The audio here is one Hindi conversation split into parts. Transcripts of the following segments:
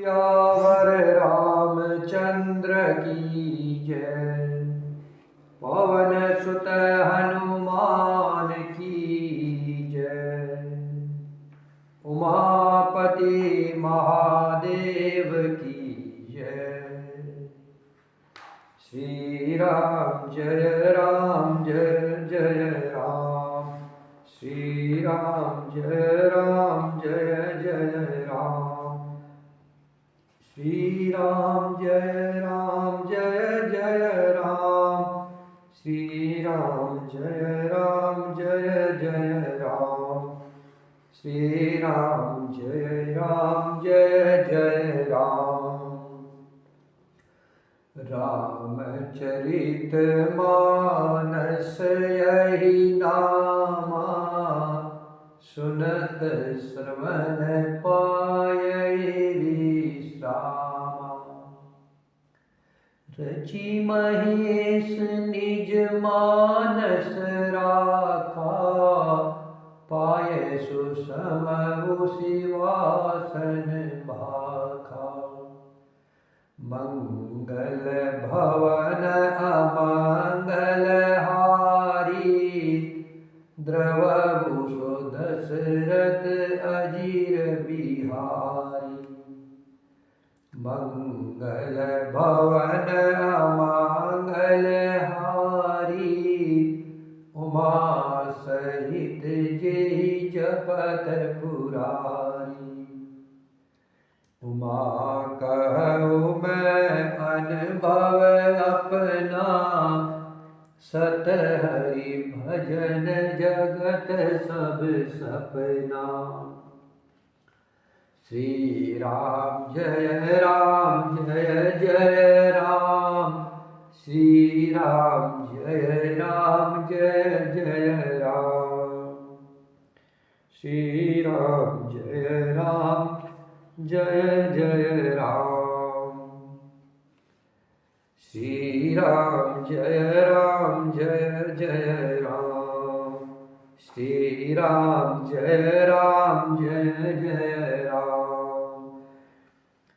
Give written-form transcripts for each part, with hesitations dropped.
सियावर रामचंद्र की जय। पवन सुत हनुमान की जय। उमापति महादेव की जय। श्री राम जय जय राम। श्री राम जय जय राम। श्री राम जय जय राम। श्री राम जय जय राम। श्री राम जय जय राम। रामचरित मानस यही नामा। सुनत श्रवण पायै विश्रामा। रचि महेश निज मानस राखा। पायै सुसमु सिवासन भाखा। मंगल भवन अमंगल हारी। द्रवहु सो दशरथ अजीर बिहारी। मंगल भवन अमंगल हारी। उमा सहित जेहि जपत पुरारी। उमा कहु मैं अनुभव अपना। सत हरि भजन जगत सब सपना। श्री राम जय जय राम। श्री राम जय जय राम। श्री राम जय जय राम। श्री राम जय जय राम। श्री राम जय जय राम।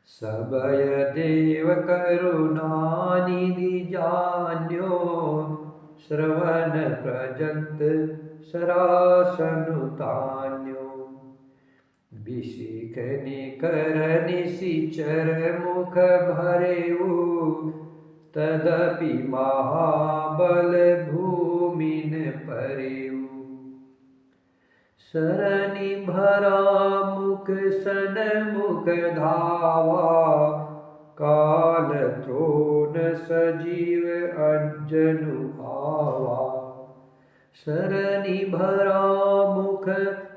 सबय देव करुणा निधि जान्यो। श्रवण प्रजंत सरासनु तान्यो। बिसिक निकर निशिचर मुख भरेऊ। तदपि महाबल भूमिन परेऊ। सरनि भरा मुख सनमुख धावा। काल त्रोण सजीव अंजनु आवा। सरनि भरा मुख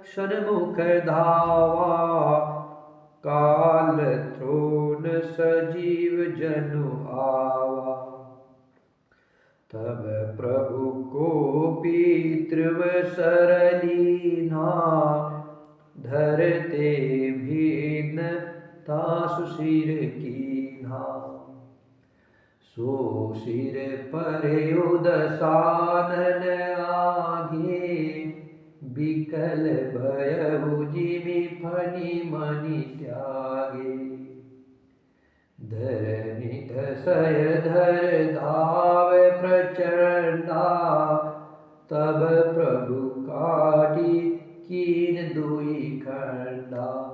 सनमुख धावा। काल त्रोण सजीव जनु आवा। तब प्रभु कोपी त्रिवसर लीना। धरते भीन तासु सिर कीन्हा। सो सिर परेउ दसानन आगे। बिकल भयउ जिमि फनि मनि त्यागे। धरनि धसय धर धावै प्रचंडा। तब प्रभु काटी कीन दुई खंडा।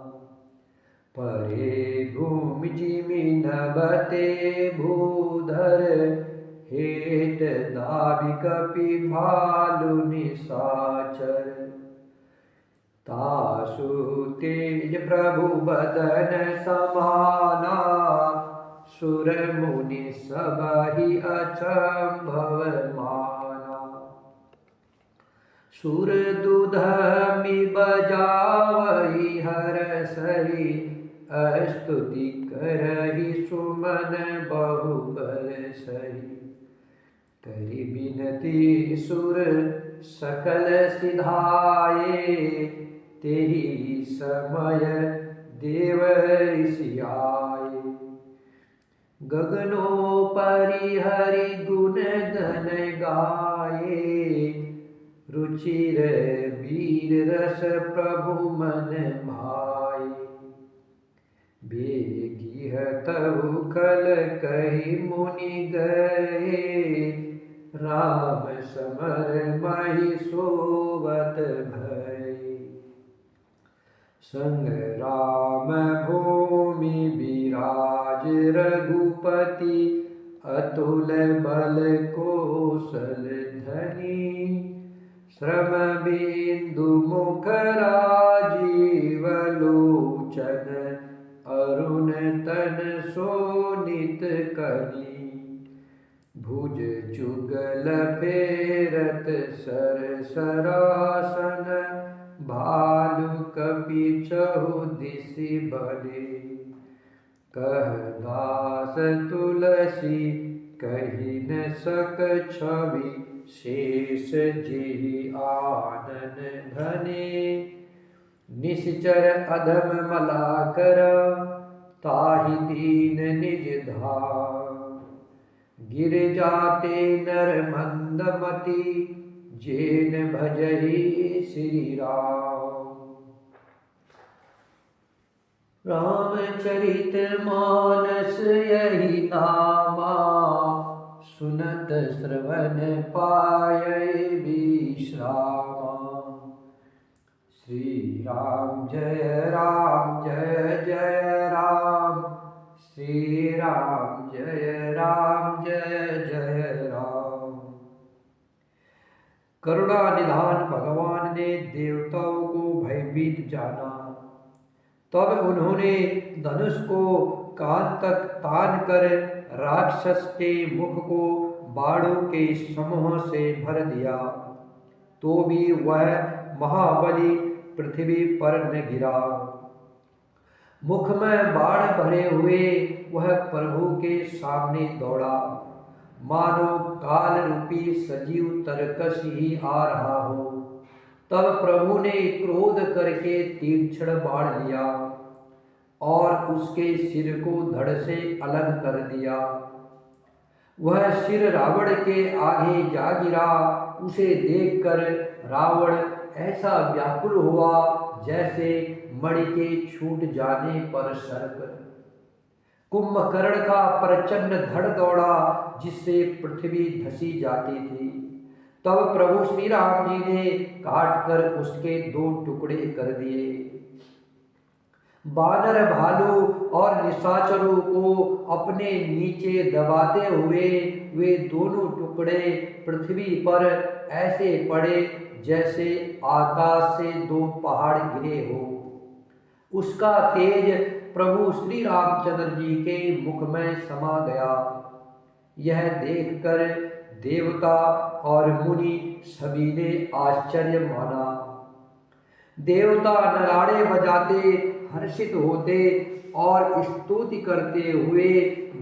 परे भूमि जिमि नभते भूधर। हेत दाबि कपि भालु निशाचर। तासु तेज प्रभु बदन समाना। सुर मुनि सबहि अचंभव माना। सुर दुधमि बजावहि हरसहि। स्तुति करहि सुमन बहु बरसहि। करि बिनती सुर सकल सिधाए। तेहि समय देव ऋषि आए। गगनोपरि हरि गुण गन गाए। रुचिर वीर रस प्रभु मन भाए। बेगिह तहु कल कही मुनि गए, राम समर महि सोवत भय। संग्राम भूमि विराज रघुपति, अतुल बल कौशल धनी। श्रम बिंदु मुख राजीव लोचन, अरुण तन शोणित कनि। भुज जुगल फेरत सर सरासन, भालु कपि चहु दिसि बने। कह दास तुलसी कहि न सक छवि, शेष जेहि आनन धने। निश्चर अधम मलाकर, ताहि दीन निज धाम। गिर जाते नर मंदमति, जेन भजहि श्री राम। रामचरित मानस यही नामा, सुनत श्रवण पायै विश्रामा। श्री राम जय जय राम, श्री राम जय जय राम। करुणा निधान भगवान ने देवताओं को भयभीत जाना। तब उन्होंने धनुष को कान तक तान कर राक्षस के मुख को बाणों के समूह से भर दिया, तो भी वह महाबली पृथ्वी पर न गिरा। मुख में बाण भरे हुए वह प्रभु के सामने दौड़ा, मानो काल रूपी सजीव तरकश ही आ रहा हो। तब प्रभु ने क्रोध करके तीक्ष्ण बाण लिया और उसके सिर को धड़ से अलग कर दिया। वह सिर रावण के आगे जा गिरा। उसे देखकर रावण ऐसा व्याकुल हुआ जैसे मणि के छूट जाने पर सर्प। कुंभकर्ण का प्रचंड धड़ दौड़ा, जिससे पृथ्वी धसी जाती थी। तब प्रभु श्री राम जी ने काट कर उसके 2 टुकड़े कर दिए। बानर भालू और निशाचरों को अपने नीचे दबाते हुए वे दोनों टुकड़े पृथ्वी पर ऐसे पड़े जैसे आकाश से 2 पहाड़ गिरे हो। उसका तेज प्रभु श्री रामचंद्र जी के मुख में समा गया। यह देखकर देवता और मुनि सभी ने आश्चर्य माना। देवता नगाड़े बजाते हर्षित होते और स्तुति करते हुए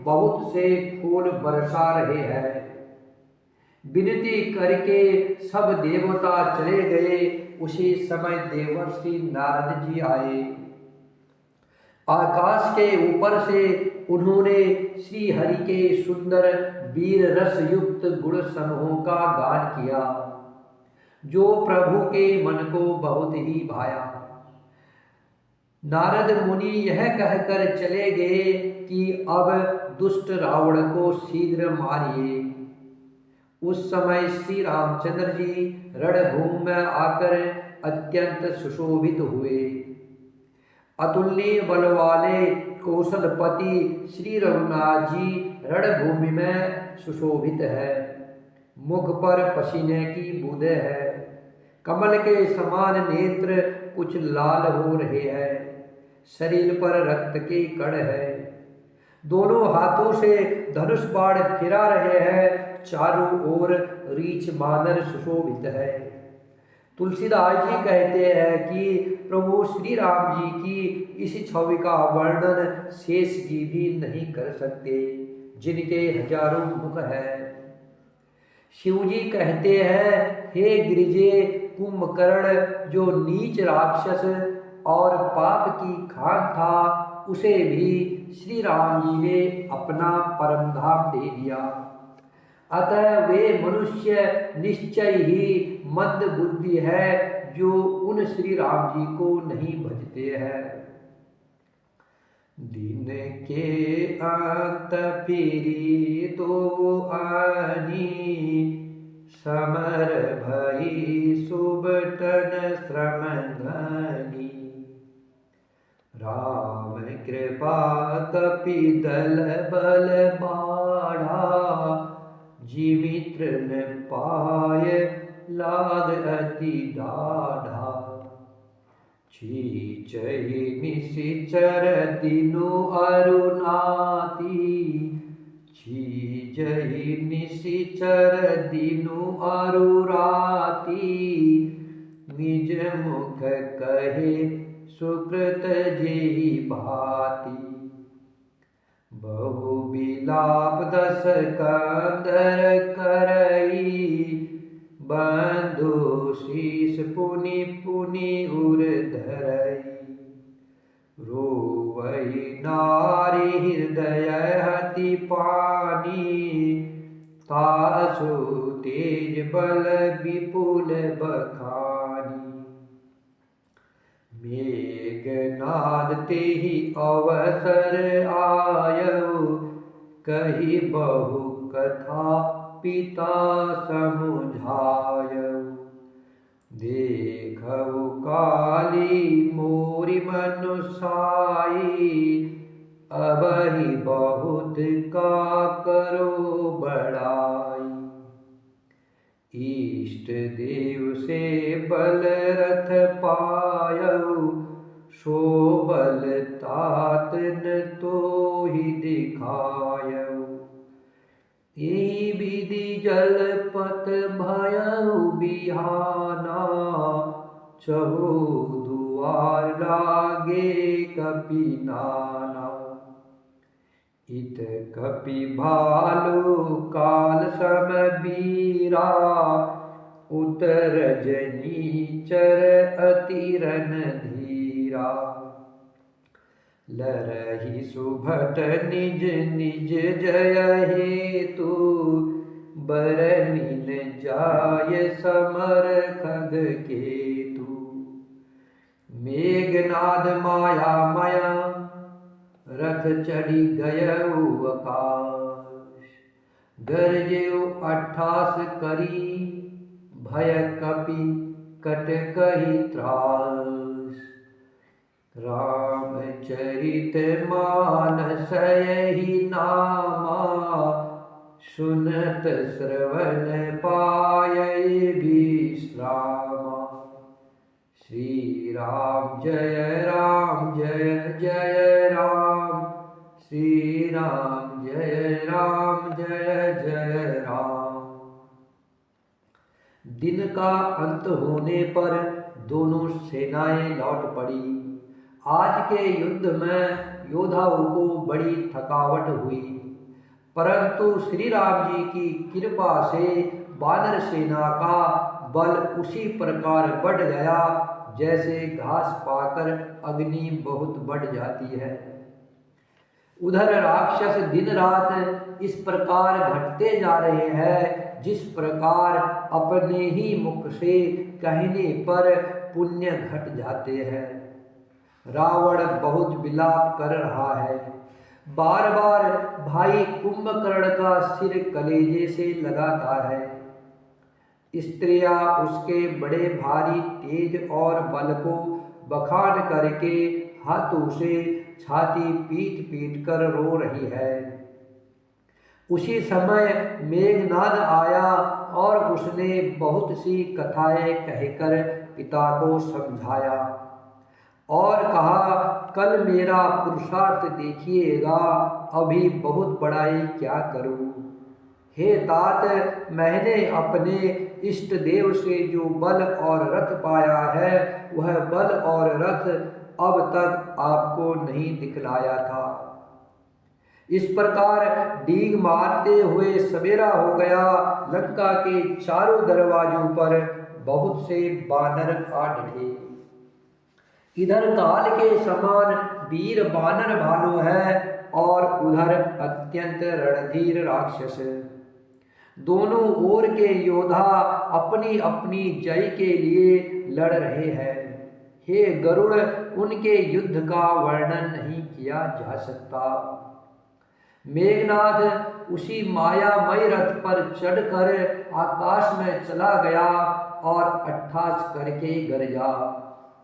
बहुत से फूल बरसा रहे हैं। विनती करके सब देवता चले गए। उसी समय देवर्षि नारद जी आए। आकाश के ऊपर से उन्होंने श्री हरि के सुंदर वीर रस युक्त गुण समूह का गान किया, जो प्रभु के मन को बहुत ही भाया। नारद मुनि यह कहकर चले गए कि अब दुष्ट रावण को शीघ्र मारिए। उस समय श्री रामचंद्र जी रणभूमि में आकर अत्यंत सुशोभित हुए। अतुलनीय बल वाले कौशलपति श्री रघुनाथ जी रणभूमि में सुशोभित है। मुख पर पसीने की बूंदें है। कमल के समान नेत्र कुछ लाल हो रहे हैं। शरीर पर रक्त के कण है। दोनों हाथों से धनुष बाण फिरा रहे हैं। चारों ओर रीछ बानर सुशोभित है। तुलसीदास जी कहते हैं कि प्रभु श्री राम जी की इस छवि का वर्णन शेष जी भी नहीं कर सकते, जिनके हजारों मुख है। शिव जी कहते हैं, हे गिरिजे कुंभकर्ण, जो नीच राक्षस और पाप की खान था, उसे भी श्री राम जी ने अपना परम धाम दे दिया। अतः वे मनुष्य निश्चय ही मंद बुद्धि है, जो उन श्री राम जी को नहीं भजते हैं। दिन के अंत फिरी दो आनी, समर भई सुबटन श्रम धनी। राम कृपा कपिदल बल बाढ़ा, जिमित्र न पाय लाग अति दाढ़ा। छीचहि निशिचर दिनु अरुणाति, छीजहि निशिचर दिनु अरुराति। निज मुख कहे सुकृत जेहि भांति, बहु विलाप दस कंदर करई। बंधु शीस पुनि पुनि उर धरई, रोवई नारी हृदय हति पानी। तासु तेज बल विपुल बखानी, मेघनाद तेहि अवसर आयउ। कही बहु कथा पिता समुझायउ, देखउ काली मोरि मनुसाई। अबहि बहुत का करो बड़ाई, इष्ट देव से बल रथ पायउ। सो बल तात न तोहि दिखायउ, एहि विधि जलपत भयउ बिहाना। चहु दुआर लागे कपि नाना, इत कपि भालु काल सम बीरा। उतर जनीचर अति रणधीरा, लरहि सुभट निज निज जय हेतु। बरनि न जाय समर खगकेतु, मेघनाद माया मया रथ चढ़ी गयउ आकाश। गरजेउ अट्ठास करी, भय कपि कट कहि त्रास। रामचरित मानस यहि नामा, सुनत श्रवण पायै विश्रामा। श्री राम जय जय राम, श्री राम जय जय राम। दिन का अंत होने पर दोनों सेनाएं लौट पड़ी। आज के युद्ध में योद्धाओं को बड़ी थकावट हुई, परंतु श्री राम जी की कृपा से वानर सेना का बल उसी प्रकार बढ़ गया जैसे घास पाकर अग्नि बहुत बढ़ जाती है। उधर राक्षस दिन रात इस प्रकार घटते जा रहे हैं जिस प्रकार अपने ही मुख से कहने पर पुण्य घट जाते हैं। रावण बहुत विलाप कर रहा है, बार बार भाई कुंभकर्ण का सिर कलेजे से लगाता है। स्त्रियां उसके बड़े भारी तेज और बल को बखान करके हाथों से छाती पीट पीट कर रो रही है। उसी समय मेघनाद आया और उसने बहुत सी कथाएं कहकर पिता को समझाया और कहा, कल मेरा पुरुषार्थ देखिएगा, अभी बहुत बड़ाई क्या करूं। हे तात, मैंने अपने इष्ट देव से जो बल और रथ पाया है वह बल और रथ अब तक आपको नहीं दिखलाया था। इस प्रकार डींग मारते हुए सवेरा हो गया। लंका के चारों दरवाजों पर बहुत से बानर आ डटे। इधर काल के समान वीर बानर भालू है और उधर अत्यंत रणधीर राक्षस। दोनों ओर के योद्धा अपनी अपनी जय के लिए लड़ रहे हैं। हे गरुड़, उनके युद्ध का वर्णन नहीं किया जा सकता। मेघनाद उसी मायामय रथ पर चढ़कर आकाश में चला गया और अट्ठास करके गरजा,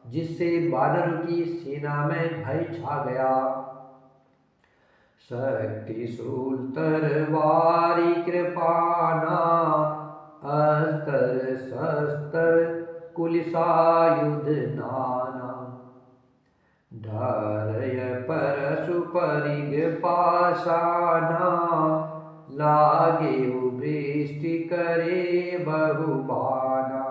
जिससे वानरों की सेना में भय छा गया। शक्ति शूल तरवारी कृपाना, अस्त्र शस्त्र कुलिसायुध नाना। ढारय परशु परिग पाषाणा, लागे वृष्टि करे बहुबाना।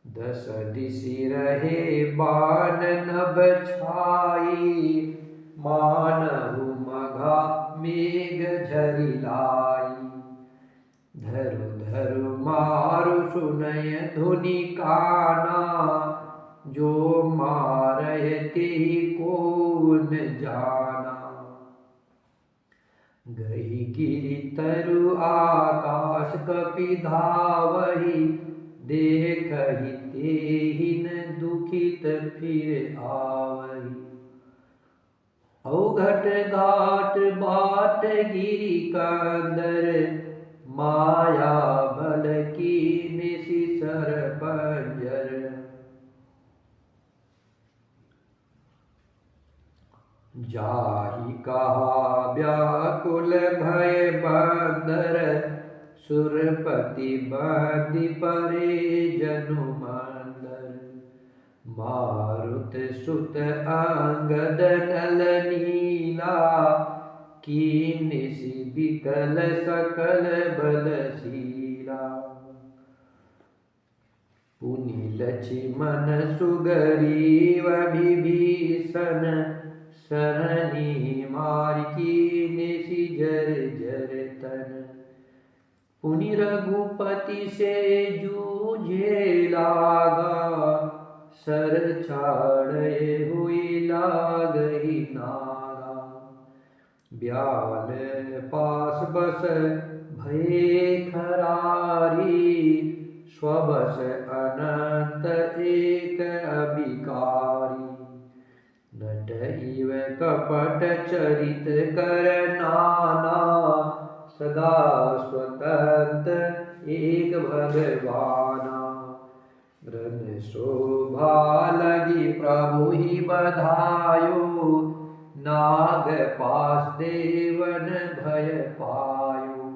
दस दिशि रहे बाण नभ छाई, मानहु मघा मेघ झरिलाई। धरु धरु मारु सुनय धुनि काना, जो मारय तेहि को न जाना। गही गिरि तरु आकाश कपि धावहि, देखहि तेहि न दुखित फिर आवहि। अवघट घाट बाट गिरि कंदर, माया बल की निशिसर पंजर। जाहि कहा व्याकुल भय बंदर, सुरपति बंदी परे जनु मंदर। मारुत सुत अंगद नल नीला, कीन्हि बिकल सकल बलशीला। पुनि लक्ष्मण सुग्रीव विभीषण, सरनी मार कीन्हि जर्जर तन। पुनि रघुपति से जूझे लागा, सर छाड़े हुई लागहि नागा। ब्याल पास बस भये खरारी, स्वबस अनंत एक अभिकारी। नटइव कपट चरित कर नाना, सदा स्वतंत्र एक भगवाना। रन शोभा लगी प्रभु ही बधायो, नाग पास देवन भय पायो।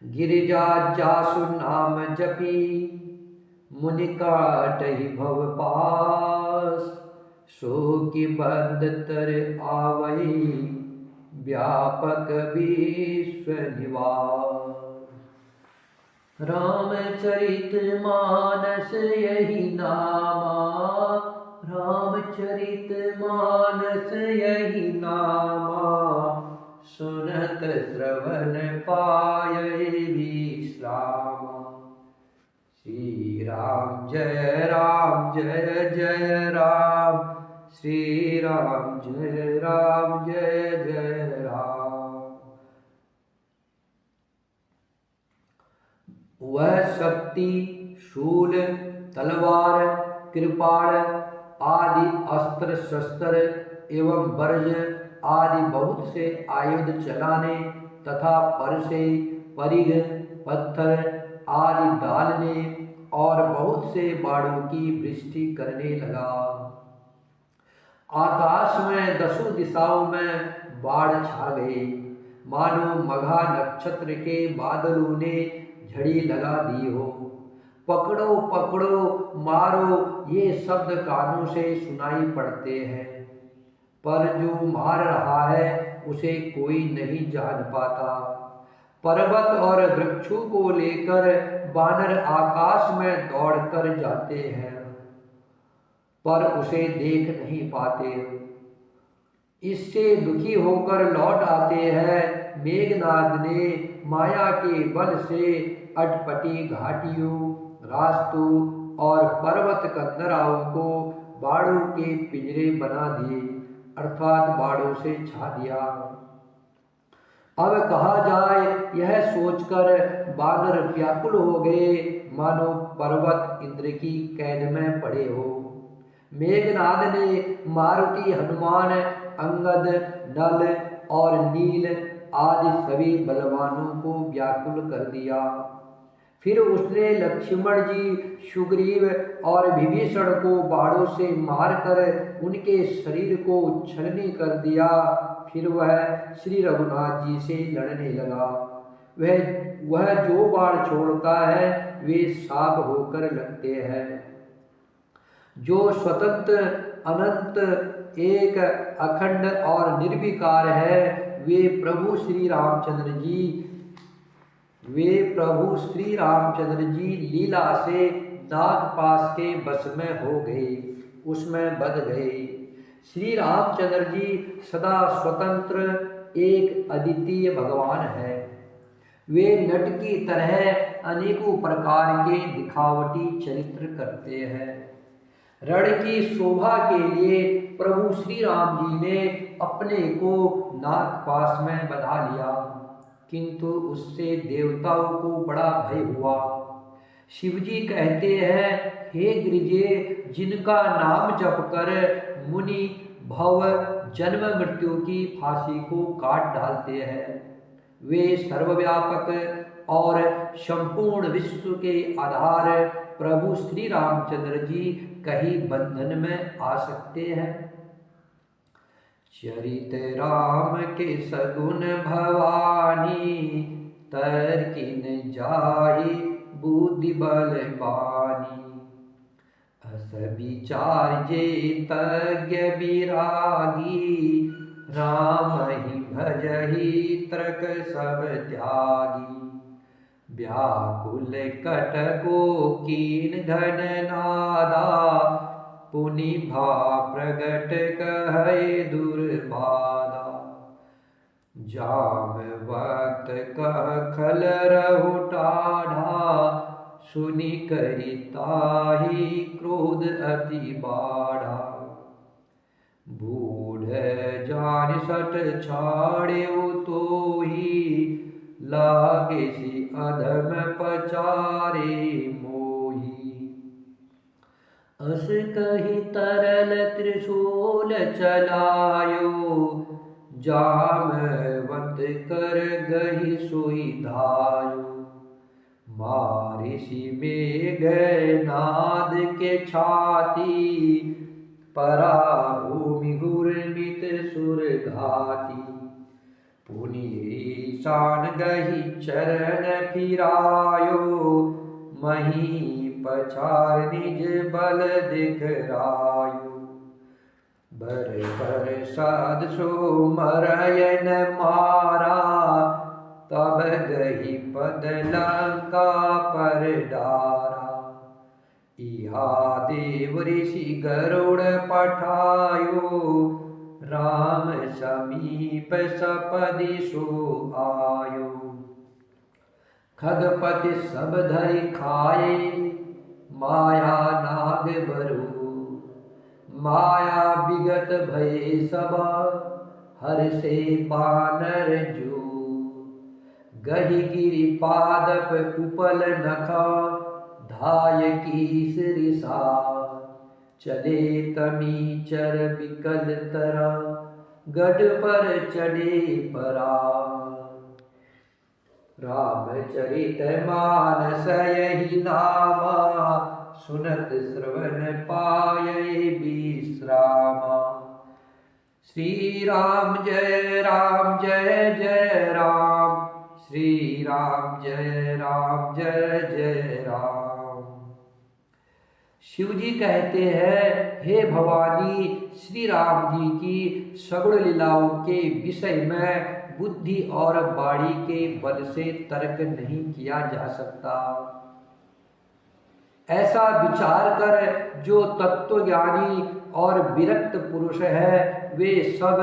गिरिजा जासु नाम जपी, मुनि काटहि भव पास। सो कि बंद तर आवई, व्यापक विश्व निवास। रामचरित मानस यही नामा, रामचरित मानस यही नामा। सुनत श्रवण पायै विश्रामा। श्री राम जय जय राम, श्री राम जय जय राम। वह शक्ति शूल तलवार कृपाण आदि अस्त्र शस्त्र एवं वर्ज आदि बहुत से आयुध चलाने तथा परसे परिघ पत्थर आदि डालने और बहुत से बाणों की वृष्टि करने लगा। आकाश में दसों दिशाओं में बाढ़ छा गई, मानो मघा नक्षत्र के बादलों ने झड़ी लगा दी हो। पकड़ो पकड़ो मारो ये शब्द कानों से सुनाई पड़ते हैं, पर जो मार रहा है उसे कोई नहीं जान पाता। पर्वत और वृक्षों को लेकर वानर आकाश में दौड़कर जाते हैं, पर उसे देख नहीं पाते। इससे दुखी होकर लौट आते हैं। मेघनाद ने माया के बल से अटपटी घाटियों, रास्तों और पर्वत कंदराओं को बाड़ों के पिंजरे बना दिए, अर्थात बाड़ों से छा दिया। अब कहा जाए यह सोचकर बानर व्याकुल हो गए मानो पर्वत इंद्र की कैद में पड़े हो। मेघनाद ने मारुति, हनुमान, अंगद, नल और नील आदि सभी बलवानों को व्याकुल कर दिया। फिर उसने लक्ष्मण जी, सुग्रीव और विभीषण को बाणों से मारकर उनके शरीर को छलनी कर दिया। फिर वह श्री रघुनाथ जी से लड़ने लगा। वह जो बाण छोड़ता है वे शाप होकर लगते हैं। जो स्वतंत्र, अनंत, एक, अखंड और निर्विकार है वे प्रभु श्री रामचंद्र जी लीला से नागपाश के वश में हो गए, उसमें बंध गए। श्री रामचंद्र जी सदा स्वतंत्र, एक अद्वितीय भगवान है। वे नट की तरह अनेकों प्रकार के दिखावटी चरित्र करते हैं। रण की शोभा के लिए प्रभु श्री राम जी ने अपने को नागपाश में बंधा लिया, किंतु उससे देवताओं को बड़ा भय हुआ। शिवजी कहते हैं, हे गिरिजे, जिनका नाम जप कर मुनि भव जन्म मृत्यु की फांसी को काट डालते हैं, वे सर्वव्यापक और संपूर्ण विश्व के आधार प्रभु श्री रामचंद्र जी कहीं बंधन में आ सकते हैं। चरित राम के सगुन भवानी, तर्किन जाहि बुद्धि बल बानी। अस विचार जे तज्ञ विरागी, राम ही भजहि तर्क सब त्यागी। व्याकुल कटको कीन घन नादा, पुनि भा प्रगट कहे दुर्बाधा। जामवंत कह खल रहु टाढ़ा, सुनि करि ताहि क्रोध अति बाढ़ा। बूढ़ जान सट छाड़ेउ तोहि, लागे सि अधम पचारे मोहि। अस कहि तरल त्रिशूल चलायो, जामवंत कर गहि सोई धायो। मारिसि मेघनाद के छाती, परा भूमि घूर्णित सुर घाती। पुनि सान गहि चरण फिरायो, मही पछार निज बल दिखरायो। बर साध सो मरयन मारा, तब गहि पद लंका पर डारा। इहा देव ऋषि गरुड़ पठायो, राम समीप सपदि सो आयो। खगपति सब धरि खाए, माया नाग बरु। माया विगत भय सबा, हर से बानर जो। गहि गिरि पादप उपल नखा, धाय कीस रिसा। चले तमीचर विकल तरा, गढ़ पर चढ़े परा। रामचरित मानस यही नामा, सुनत श्रवण पायै विश्रामा। श्री राम जय जय राम, श्री राम जय जय राम। शिव जी कहते हैं, हे भवानी, श्री राम जी की सगुण लीलाओं के विषय में बुद्धि और वाणी के बल से तर्क नहीं किया जा सकता। ऐसा विचार कर जो तत्वज्ञानी और विरक्त पुरुष है, वे सब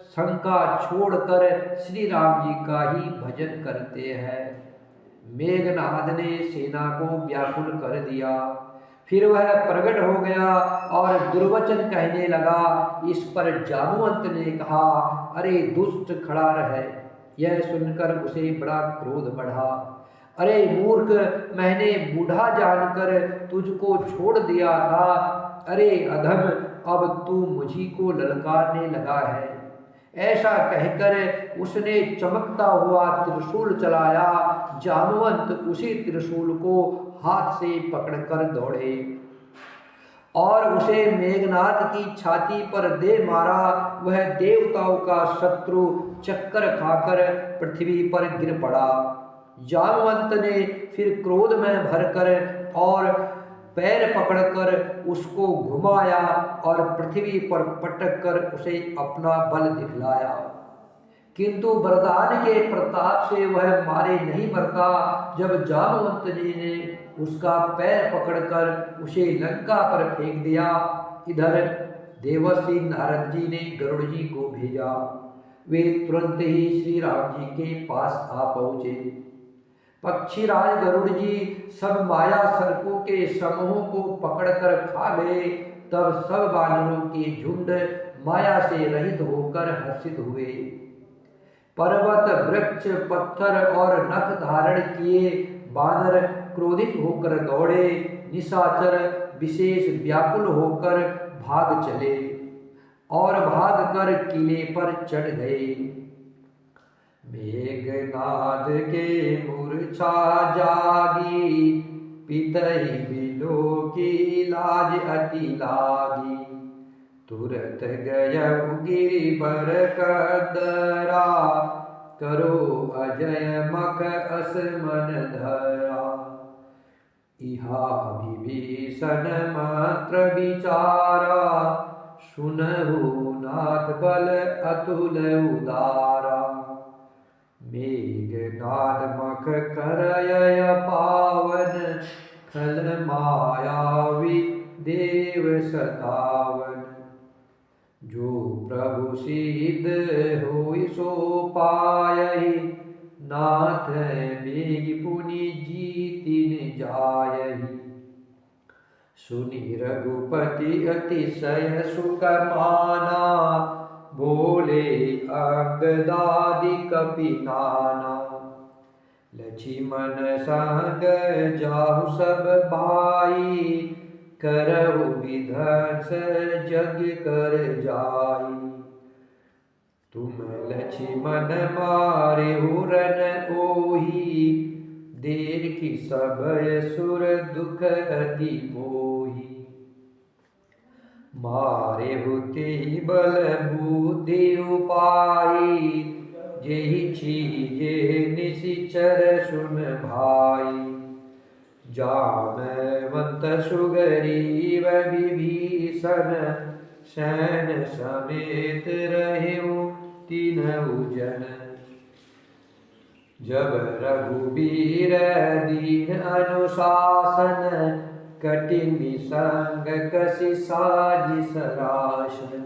शंका छोड़कर श्री राम जी का ही भजन करते हैं। मेघनाद ने सेना को व्याकुल कर दिया। फिर वह प्रकट हो गया और दुर्वचन कहने लगा। इस पर जानुवंत ने कहा, अरे दुष्ट खड़ा रहे, यह सुनकर उसे बड़ा क्रोध बढ़ा। अरे मूर्ख, मैंने बूढ़ा जानकर तुझको छोड़ दिया था। अरे अधम, अब तू मुझी को ललकारने लगा है। ऐसा कहकर उसने चमकता हुआ त्रिशूल चलाया। जामवंत उसी त्रिशूल को हाथ से पकड़कर दौड़े और उसे मेघनाद की छाती पर दे मारा। वह देवताओं का शत्रु चक्कर खाकर पृथ्वी पर गिर पड़ा। जामवंत ने फिर क्रोध में भरकर और पैर पकड़कर उसको घुमाया और पृथ्वी पर पटक कर उसे अपना बल दिखलाया, किंतु वरदान के प्रताप से वह मारे नहीं मरता। जब जामवंत जी ने उसका पैर पकड़कर उसे लंका पर फेंक दिया, इधर देवर्षि नारद जी ने गरुड़ जी को भेजा। वे तुरंत ही श्री राम जी के पास आ पहुंचे। पक्षीराज गरुड़ जी सब माया सर्पों के समूह को पकड़कर खा गए। तब सब वानरों के झुंड माया से रहित होकर हर्षित हुए। पर्वत, वृक्ष, पत्थर और नख धारण किए बानर क्रोधित होकर दौड़े। निशाचर विशेष व्याकुल होकर भाग चले और भागकर किले पर चढ़ गए। मेघनाद के मूर्छा जागी, पितई बिलो की लाज अति लागी। तुरत गयउ गिरि बर कदरा, करो अजय मख असमन धरा। इहा विभीषण मात्र विचारा, सुनहु नाथ बल अतुल उदारा। मेघनाद मख करय पावन, खल मायावी देव सतावन। जो प्रभु सिद्ध होई सो पायहि, नाथ मेघ पुनि जीतिन जायहि। सुनि रघुपति अतिशय सुख माना, बोले अंगदादि कपि नाना। लक्ष्मण संग जाहु सब भाई, करहु विध्वंस यज्ञ कर जाई। तुम लक्ष्मण मारेहु रन ओहि, देखि सभय सुर दुख अति मोहि। मारेहु तेहि बल बुद्धि उपाई, जेहि चीजे निशिचर सुन भाई। जामवंत सुग्रीव विभीषण, सैन समेत रहेउ तीनऊ जन। जब रघुबीर दीन अनुशासन, कठिन संग कसी साजि सरासन।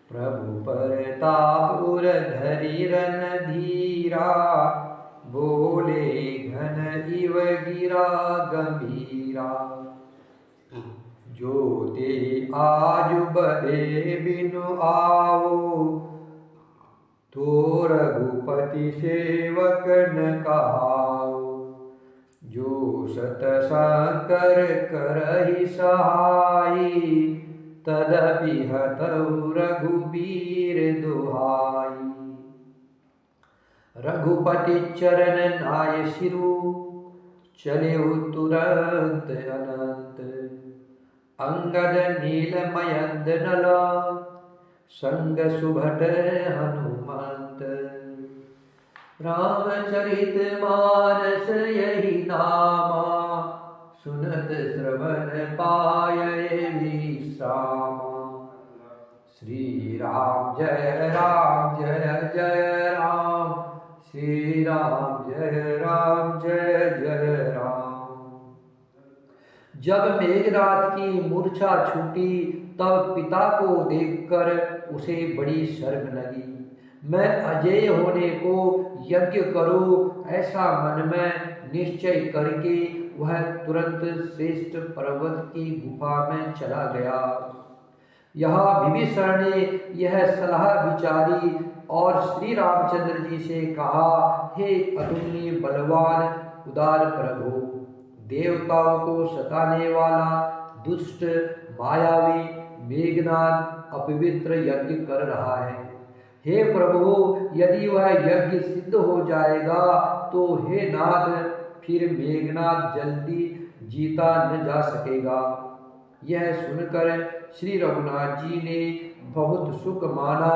प्रभु परताप उर धरि रन धीरा, बोले घन इव गिरा गंभीरा। जो ते आजु बले बिनु आओ, तो रघुपति सेवक न कहाओ। जो सत संकर करहि सहाई, तदपि हतउ रघुबीर दुहाई। रघुपति चरण नाय सिरु, चलेउ तुरंत अनंत। अंगद नीलमयंद नला, संग सुभट हनुमंत। रामचरित मानस यही नामा, सुनत श्रवण पायै विश्रामा। श्री राम जय राम जय जय राम, श्री राम जय जय राम। जब मेघनाद की मूर्छा छूटी, तब पिता को देखकर उसे बड़ी शर्म लगी। मैं अजेय होने को यज्ञ करूं, ऐसा मन में निश्चय करके वह तुरंत श्रेष्ठ पर्वत की गुफा में चला गया। यहाँ विभीषण ने यह सलाह विचारी और श्री रामचंद्र जी से कहा, हे अतुलनीय बलवान उदार प्रभु, देवताओं को सताने वाला दुष्ट मायावी मेघनाद अपवित्र यज्ञ कर रहा है। हे प्रभु, यदि वह यज्ञ सिद्ध हो जाएगा तो हे नाथ, फिर मेघनाद जल्दी जीता न जा सकेगा। यह सुनकर श्री रघुनाथ जी ने बहुत सुख माना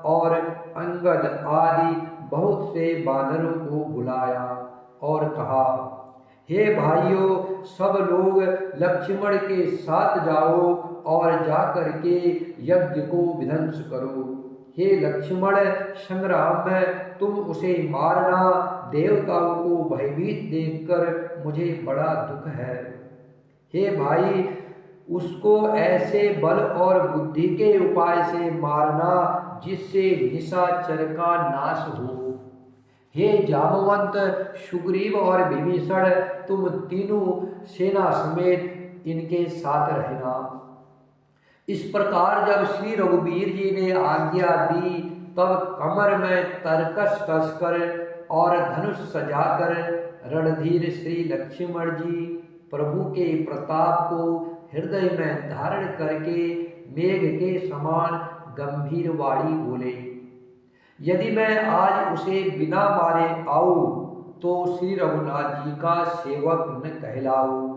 और अंगद आदि बहुत से वानरों को बुलाया और कहा, हे भाइयों, सब लोग लक्ष्मण के साथ जाओ और जाकर के यज्ञ को विध्वंस करो। हे लक्ष्मण, संग्राम में तुम उसे मारना, देवताओं को भयभीत देखकर मुझे बड़ा दुख है। हे भाई, उसको ऐसे बल और बुद्धि के उपाय से मारना जिससे निशाचर का नाश हो। हे जामवंत, सुग्रीव और विभीषण, तुम तीनों सेना समेत इनके साथ रहना। इस प्रकार जब श्री रघुवीर जी ने आज्ञा दी, तब कमर में तरकस कसकर और धनुष सजाकर रणधीर श्री लक्ष्मण जी प्रभु के प्रताप को हृदय में धारण करके मेघ के समान गंभीर वाणी बोले, यदि मैं आज उसे बिना मारे आऊं तो श्री रघुनाथ जी का सेवक न कहलाऊं।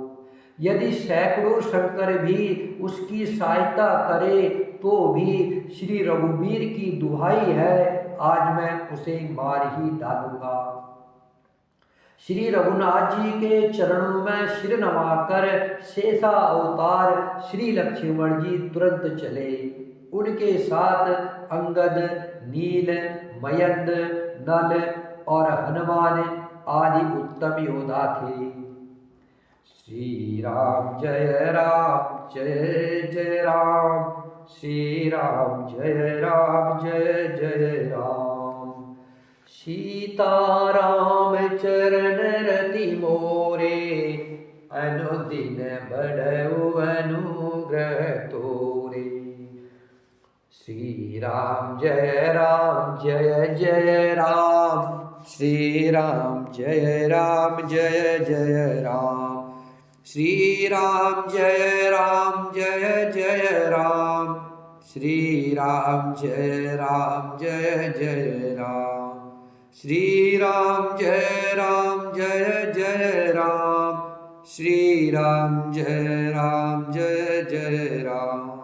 यदि सैकड़ों शंकर भी उसकी सहायता करे तो भी श्री रघुवीर की दुहाई है, आज मैं उसे मार ही डालूंगा। श्री रघुनाथ जी के चरणों में सिर नवाकर शेषा अवतार श्री लक्ष्मण जी तुरंत चले। उनके साथ अंगद, नील, मयंद, नल और हनुमान आदि उत्तम योद्धा थे। श्री राम जय राम जय जय राम, श्री राम जय राम जय जय राम। सीताराम चरण रति मोरे, अनुदिन बढ़ऊ अनुग्रह तोरे। श्री राम जय जय राम, श्री राम जय जय राम। श्री राम जय जय राम, श्री राम जय जय राम। श्री राम जय जय राम, श्री राम जय जय राम।